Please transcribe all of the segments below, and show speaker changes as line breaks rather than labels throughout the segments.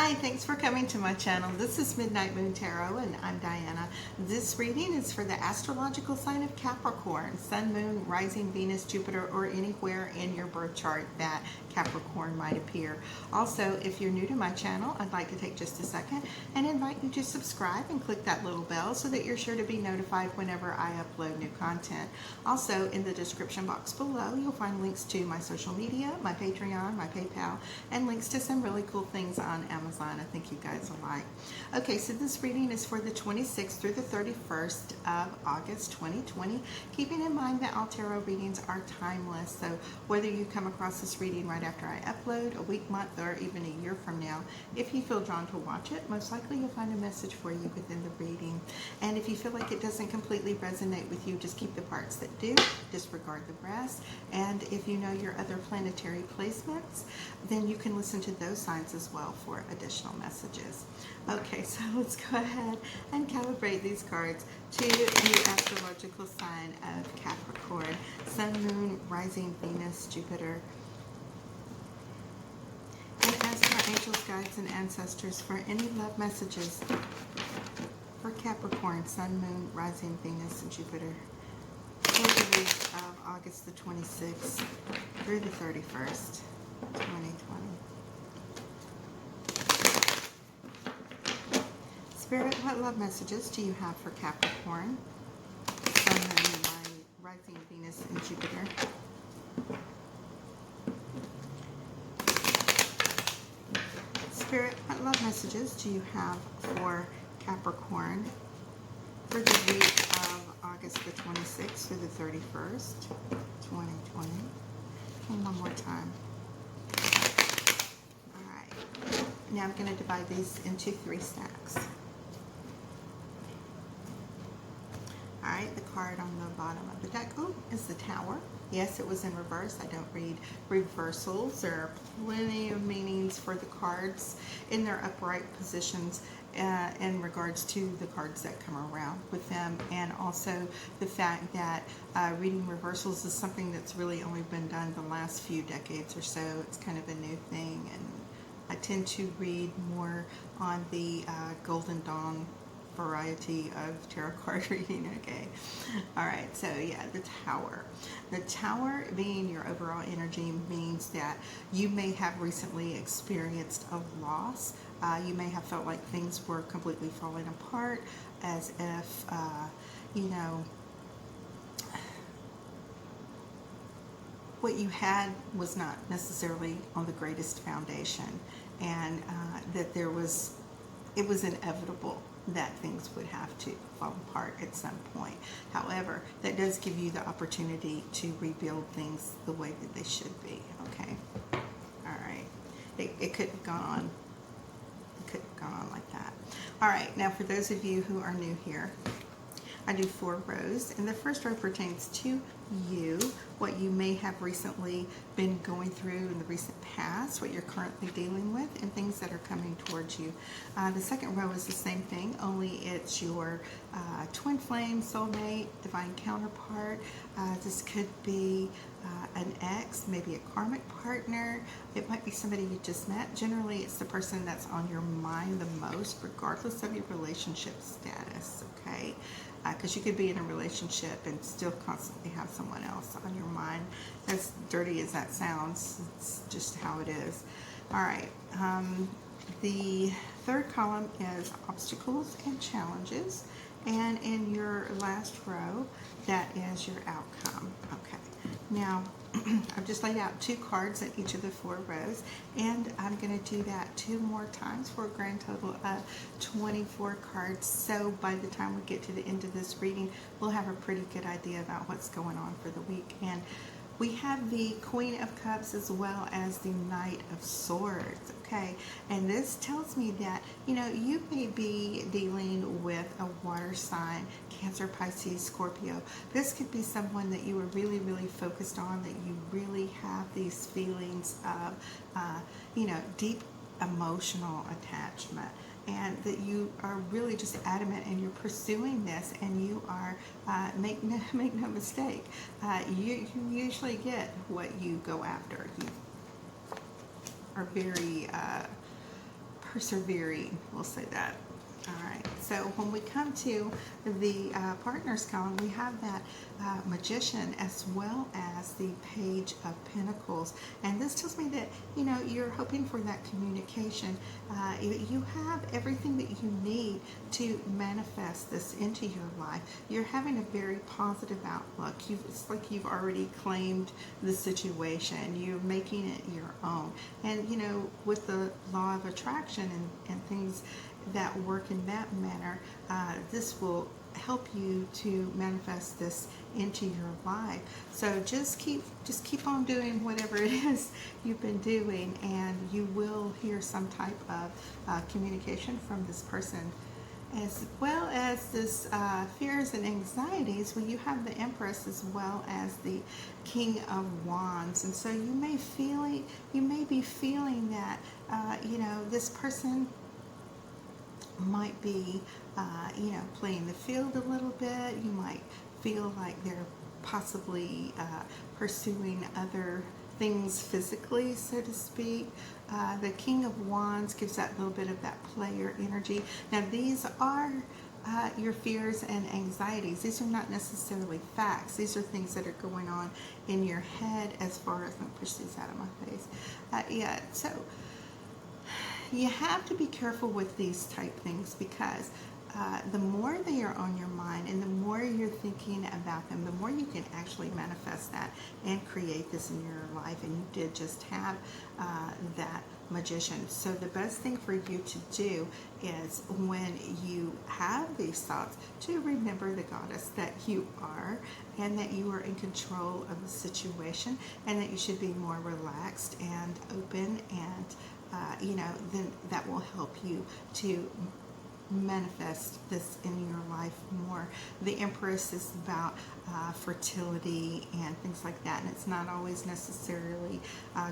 Hi, thanks for coming to my channel. This is Midnight Moon Tarot and I'm Diana. This reading is for the astrological sign of Capricorn, Sun, Moon, Rising, Venus, Jupiter, or anywhere in your birth chart that Capricorn might appear. Also, if you're new to my channel, I'd like to take just a second and invite you to subscribe and click that little bell so that you're sure to be notified whenever I upload new content. Also, in the description box below, you'll find links to my social media, my Patreon, my PayPal, and links to some really cool things on Amazon I think you guys will like. Okay, so this reading is for the 26th through the 31st of August 2020, keeping in mind that all tarot readings are timeless, so whether you come across this reading right after I upload, a week, month, or even a year from now, if you feel drawn to watch it, most likely you'll find a message for you within the reading. And if you feel like it doesn't completely resonate with you, just keep the parts that do, disregard the rest. And if you know your other planetary placements, then you can listen to those signs as well for additional messages. Okay, so let's go ahead and calibrate these cards to the astrological sign of Capricorn, Sun, Moon, Rising, Venus, Jupiter. And ask our angels, guides, and ancestors for any love messages for Capricorn, Sun, Moon, Rising, Venus, and Jupiter for the week of August the 26th through the 31st, 2020. Spirit, what love messages do you have for Capricorn, Sun, Moon, Rising, Venus, and Jupiter? Spirit, what love messages do you have for Capricorn for the week of August the 26th through the 31st, 2020? And one more time. All right. Now I'm going to divide these into 3 stacks. All right, the card on the bottom of the deck is the Tower. Yes, it was in reverse. I don't read reversals. There are plenty of meanings for the cards in their upright positions in regards to the cards that come around with them, and also the fact that reading reversals is something that's really only been done the last few decades or so. It's kind of a new thing, and I tend to read more on the Golden Dawn variety of tarot card reading. Okay, all right, so yeah, the Tower. The Tower being your overall energy means that you may have recently experienced a loss. You may have felt like things were completely falling apart, as if you know, what you had was not necessarily on the greatest foundation, and that it was inevitable that things would have to fall apart at some point. However, that does give you the opportunity to rebuild things the way that they should be. Okay, all right. It could have gone on. It could have gone on like that. All right. Now, for those of you who are new here, I do 4 rows, and the first row pertains to you, what you may have recently been going through in the recent past, what you're currently dealing with, and things that are coming towards you. The second row is the same thing, only it's your twin flame, soulmate, divine counterpart. This could be an ex, maybe a karmic partner. It might be somebody you just met. Generally, it's the person that's on your mind the most, regardless of your relationship status, okay? Because you could be in a relationship and still constantly have someone else on your mind. As dirty as that sounds, it's just how it is. All right. The third column is obstacles and challenges. And in your last row, that is your outcome. Okay. Now, I've just laid out 2 cards in each of the 4 rows, and I'm going to do that 2 more times for a grand total of 24 cards. So by the time we get to the end of this reading, we'll have a pretty good idea about what's going on for the week. And we have the Queen of Cups as well as the Knight of Swords, okay? And this tells me that, you know, you may be dealing with a water sign, Cancer, Pisces, Scorpio. This could be someone that you are really, really focused on, that you really have these feelings of, you know, deep emotional attachment. And that you are really just adamant and you're pursuing this, and you are, make no mistake, you usually get what you go after. You are very persevering, we'll say that. All right, so when we come to the partners column, we have that magician as well as the page of pentacles. And this tells me that, you know, you're hoping for that communication. You have everything that you need to manifest this into your life. You're having a very positive outlook. It's like you've already claimed the situation. You're making it your own. And, you know, with the law of attraction and things that work in that manner, this will help you to manifest this into your life. So just keep on doing whatever it is you've been doing, and you will hear some type of communication from this person. As well as this fears and anxieties, well, you have the Empress as well as the King of Wands, and so you may be feeling that you know, this person might be, you know, playing the field a little bit. You might feel like they're possibly pursuing other things physically, so to speak. The King of Wands gives that little bit of that player energy. Now, these are your fears and anxieties. These are not necessarily facts. These are things that are going on in your head as far as, let me push these out of my face. Yeah, so you have to be careful with these type things, because the more they are on your mind and the more you're thinking about them, the more you can actually manifest that and create this in your life. And you did just have that magician. So the best thing for you to do is, when you have these thoughts, to remember the goddess that you are, and that you are in control of the situation, and that you should be more relaxed and open, and you know, then that will help you to manifest this in your life more. The Empress is about fertility and things like that, and it's not always necessarily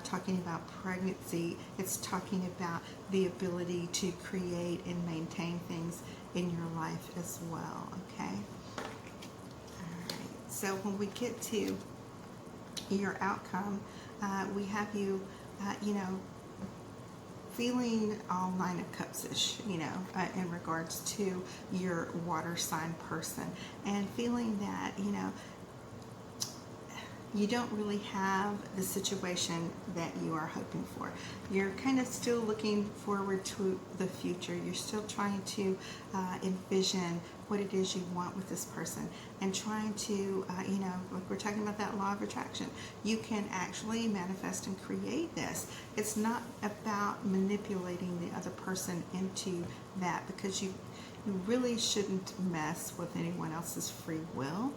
talking about pregnancy. It's talking about the ability to create and maintain things in your life as well. Okay. All right. So when we get to your outcome, we have you, you know, feeling all Nine of Cups-ish, you know, in regards to your water sign person, and feeling that, you know, you don't really have the situation that you are hoping for. You're kind of still looking forward to the future. You're still trying to envision what it is you want with this person, and trying to, you know, like we're talking about that law of attraction. You can actually manifest and create this. It's not about manipulating the other person into that, because you really shouldn't mess with anyone else's free will.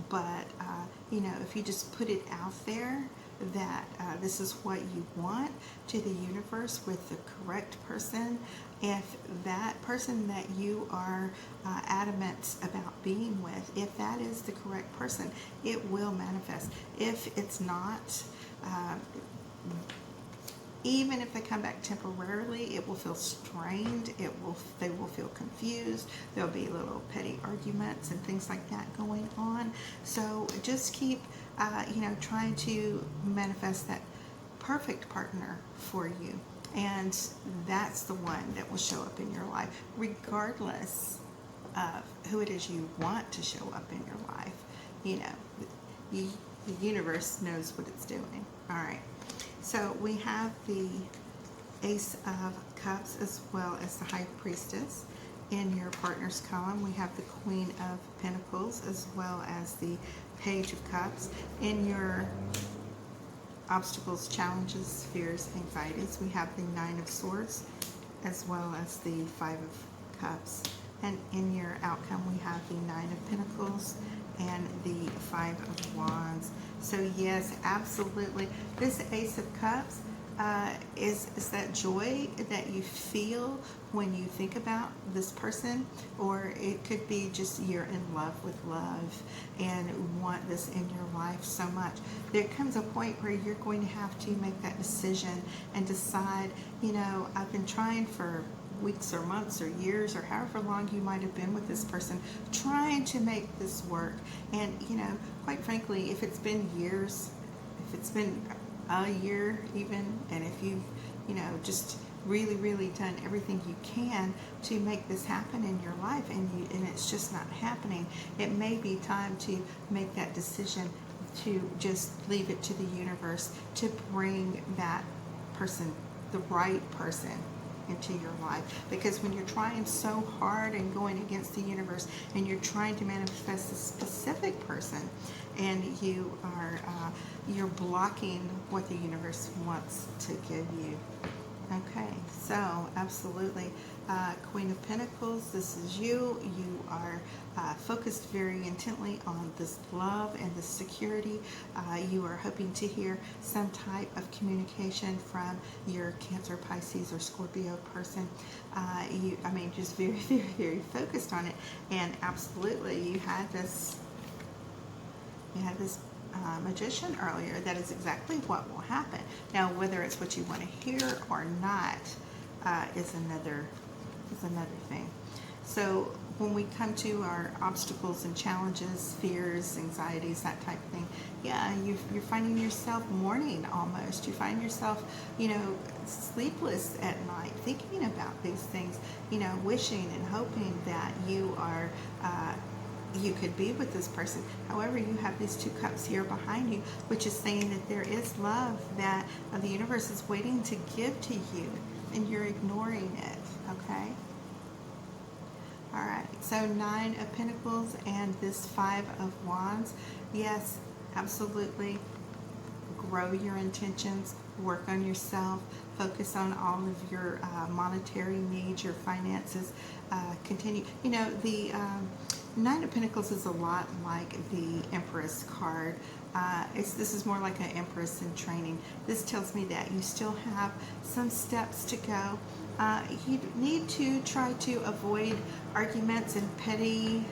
But, you know, if you just put it out there that this is what you want to the universe with the correct person, if that person that you are adamant about being with, if that is the correct person, it will manifest. If it's not, even if they come back temporarily, it will feel strained. They will feel confused. There'll be little petty arguments and things like that going on. So just keep, you know, trying to manifest that perfect partner for you. And that's the one that will show up in your life, regardless of who it is you want to show up in your life. You know, the universe knows what it's doing. All right. So we have the Ace of Cups as well as the High Priestess. In your partners column, we have the Queen of Pentacles as well as the Page of Cups. In your obstacles, challenges, fears, anxieties, we have the Nine of Swords as well as the Five of Cups. And in your outcome, we have the Nine of Pentacles and the Five of Wands. So yes, absolutely. This Ace of Cups is that joy that you feel when you think about this person, or it could be just you're in love with love and want this in your life so much. There comes a point where you're going to have to make that decision and decide, you know, I've been trying for weeks or months or years or however long you might have been with this person, trying to make this work. And, you know, quite frankly, if it's been years, if it's been a year even, and if you've, you know, just really, really done everything you can to make this happen in your life, and it's just not happening. It may be time to make that decision to just leave it to the universe to bring that person, the right person, into your life. Because when you're trying so hard and going against the universe, and you're trying to manifest a specific person, and you're blocking what the universe wants to give you. Okay, so absolutely, Queen of Pentacles, this is you. You are focused very intently on this love and this security. You are hoping to hear some type of communication from your Cancer, Pisces, or Scorpio person. Just very, very, very focused on it. And absolutely, you had this Magician earlier. That is exactly what will happen. Now, whether it's what you want to hear or not is another thing. So when we come to our obstacles and challenges, fears, anxieties, that type of thing, yeah, you're finding yourself mourning almost. You find yourself, sleepless at night, thinking about these things, wishing and hoping that you could be with this person. However, you have these 2 cups here behind you, which is saying that there is love that the universe is waiting to give to you, and you're ignoring it, okay? All right, so 9 of Pentacles and this 5 of Wands. Yes, absolutely. Grow your intentions, work on yourself, focus on all of your monetary needs, your finances. Continue. The 9 of Pentacles is a lot like the Empress card. This is more like an Empress in training. This tells me that you still have some steps to go. You need to try to avoid arguments and petty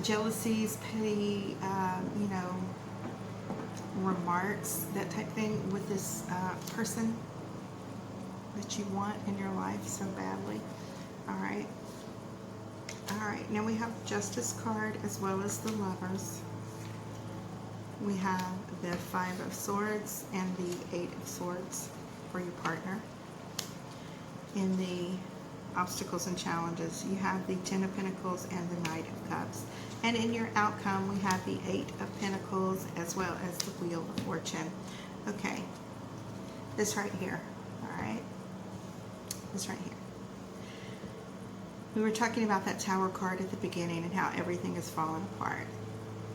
jealousies, petty, remarks, that type of thing with this person that you want in your life so badly. All right. All right, now we have Justice card as well as the Lovers. We have the 5 of Swords and the 8 of Swords for your partner. In the obstacles and challenges, you have the 10 of Pentacles and the Knight of Cups. And in your outcome, we have the 8 of Pentacles as well as the Wheel of Fortune. Okay, this right here, all right? This right here. We were talking about that Tower card at the beginning and how everything is falling apart.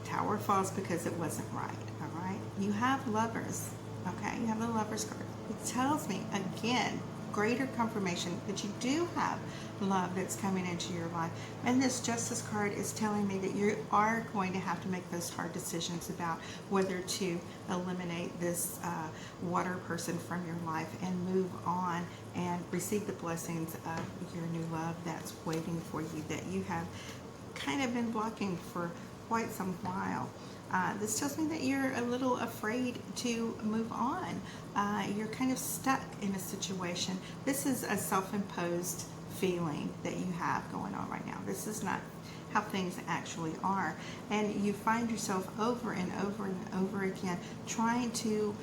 Tower falls because it wasn't right, all right? You have Lovers, okay? You have the Lovers card. It tells me, again, greater confirmation that you do have love that's coming into your life. And this Justice card is telling me that you are going to have to make those hard decisions about whether to eliminate this water person from your life and move on and receive the blessings of your new love that's waiting for you, that you have kind of been blocking for quite some while. This tells me that you're a little afraid to move on. You're kind of stuck in a situation. This is a self-imposed feeling that you have going on right now. This is not how things actually are. And you find yourself over and over and over again trying to,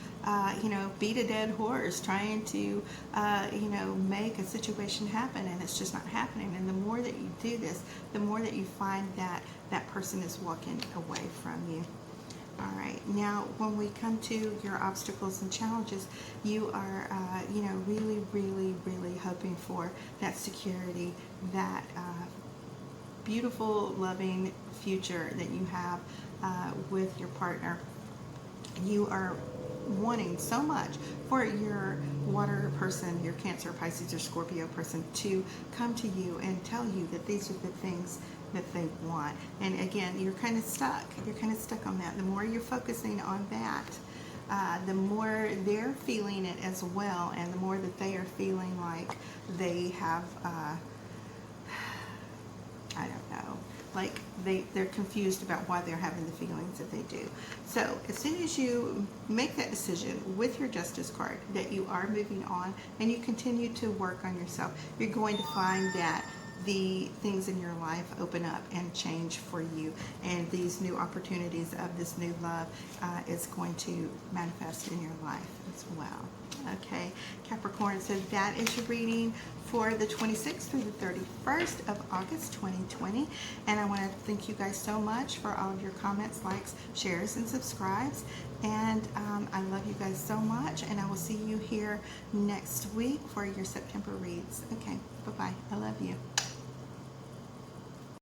beat a dead horse, trying to, make a situation happen, and it's just not happening. And the more that you do this, the more that you find that that person is walking away from you. All right, now when we come to your obstacles and challenges, you are, really, really, really hoping for that security, that beautiful, loving future that you have with your partner. You are wanting so much for your water person, your Cancer, Pisces, or Scorpio person to come to you and tell you that these are the things that they want. And again, you're kind of stuck. You're kind of stuck on that. The more you're focusing on that, the more they're feeling it as well, and the more that they are feeling like they have, I don't know, like they're confused about why they're having the feelings that they do. So as soon as you make that decision with your Justice card that you are moving on and you continue to work on yourself, you're going to find that the things in your life open up and change for you, and these new opportunities of this new love is going to manifest in your life as well. Okay, Capricorn, so that is your reading for the 26th through the 31st of August 2020. And I want to thank you guys so much for all of your comments, likes, shares, and subscribes. And I love you guys so much, and I will see you here next week for your September reads. Okay, bye-bye. I love you.